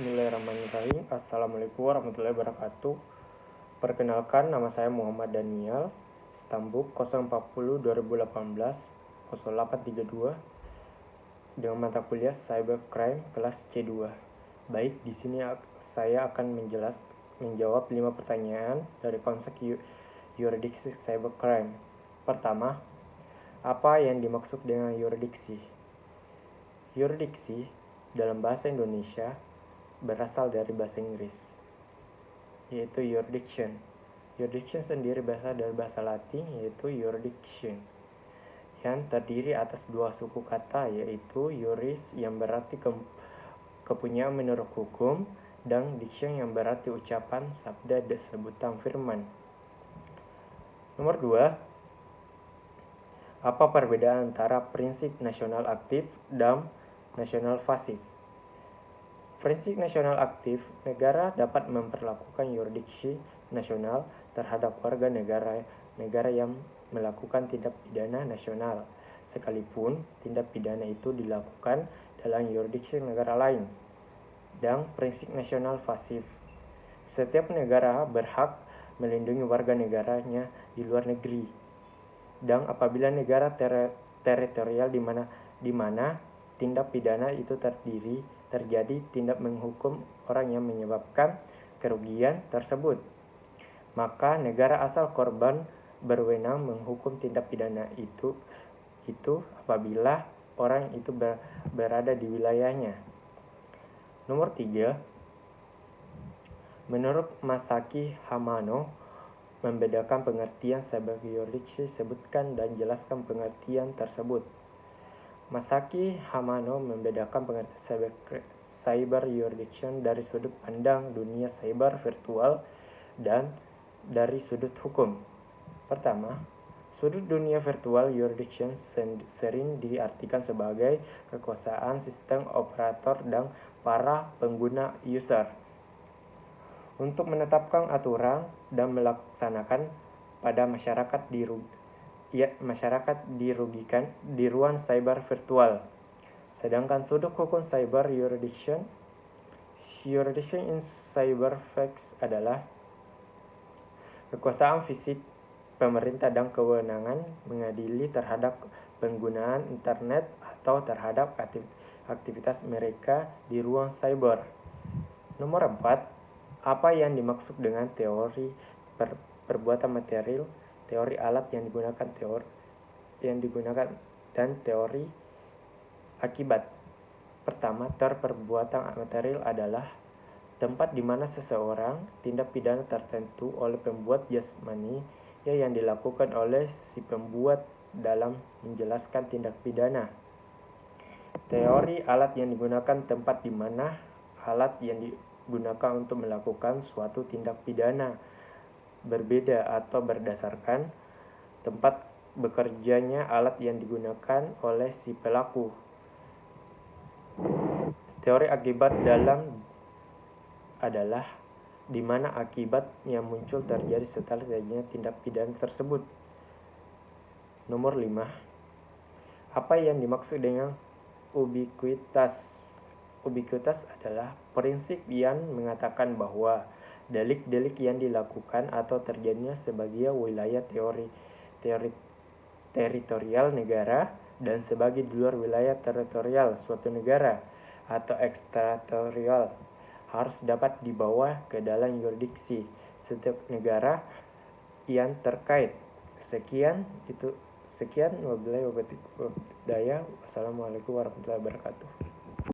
Bismillahirrahmanirrahim. Assalamualaikum warahmatullahi wabarakatuh. Perkenalkan, nama saya Muhammad Daniel, Stambuk 040 2018 0832 dengan mata kuliah Cybercrime kelas C2. Baik, di sini saya akan menjawab 5 pertanyaan dari konsep yurisdiksi cybercrime. Pertama, apa yang dimaksud dengan yurisdiksi? Yurisdiksi dalam bahasa Indonesia berasal dari bahasa Inggris, yaitu jurisdiction. Jurisdiction sendiri berasal dari bahasa Latin, yaitu jurisdiction, yang terdiri atas dua suku kata, yaitu juris yang berarti kepunyaan menurut hukum, dan diction yang berarti ucapan, sabda, dan sebutan firman. Nomor 2, apa perbedaan antara prinsip nasional aktif dan nasional pasif? Prinsip nasional aktif, negara dapat memperlakukan yurisdiksi nasional terhadap warga negara yang melakukan tindak pidana nasional, sekalipun tindak pidana itu dilakukan dalam yurisdiksi negara lain. Dan prinsip nasional pasif, setiap negara berhak melindungi warga negaranya di luar negeri. Dan apabila negara teritorial di mana tindak pidana itu terjadi tindak menghukum orang yang menyebabkan kerugian tersebut, maka negara asal korban berwenang menghukum tindak pidana itu apabila orang itu berada di wilayahnya. Nomor 3, menurut Masaaki Hamano, membedakan pengertian sebagai yurisdiksi, sebutkan dan jelaskan pengertian tersebut. Masaaki Hamano membedakan pengertian cyber jurisdiction dari sudut pandang dunia cyber virtual dan dari sudut hukum. Pertama, sudut dunia virtual jurisdiction sering diartikan sebagai kekuasaan sistem operator dan para pengguna user untuk menetapkan aturan dan melaksanakan pada masyarakat dirugikan di ruang cyber virtual. Sedangkan sudut hukum cyber jurisdiction in cyber facts adalah kekuasaan fisik pemerintah dan kewenangan mengadili terhadap penggunaan internet atau terhadap aktivitas mereka di ruang cyber. Nomor 4, apa yang dimaksud dengan teori perbuatan material, teori alat yang digunakan dan teori akibat? Pertama, perbuatan material adalah tempat di mana seseorang tindak pidana tertentu oleh pembuat jasmani yang dilakukan oleh si pembuat dalam menjelaskan tindak pidana. Teori alat yang digunakan tempat di mana alat yang digunakan untuk melakukan suatu tindak pidana berbeda atau berdasarkan tempat bekerjanya alat yang digunakan oleh si pelaku. Teori akibat adalah di mana akibat yang muncul terjadi setelah terjadinya tindak pidana tersebut. Nomor 5, apa yang dimaksud dengan ubiquitas? Ubiquitas adalah prinsip yang mengatakan bahwa delik-delik yang dilakukan atau terjadinya sebagai wilayah teritorial negara dan sebagai di luar wilayah teritorial suatu negara atau ekstrateritorial harus dapat dibawa ke dalam yurisdiksi setiap negara yang terkait. Sekian, wabillahi wabarakatuh. Wassalamualaikum warahmatullahi wabarakatuh.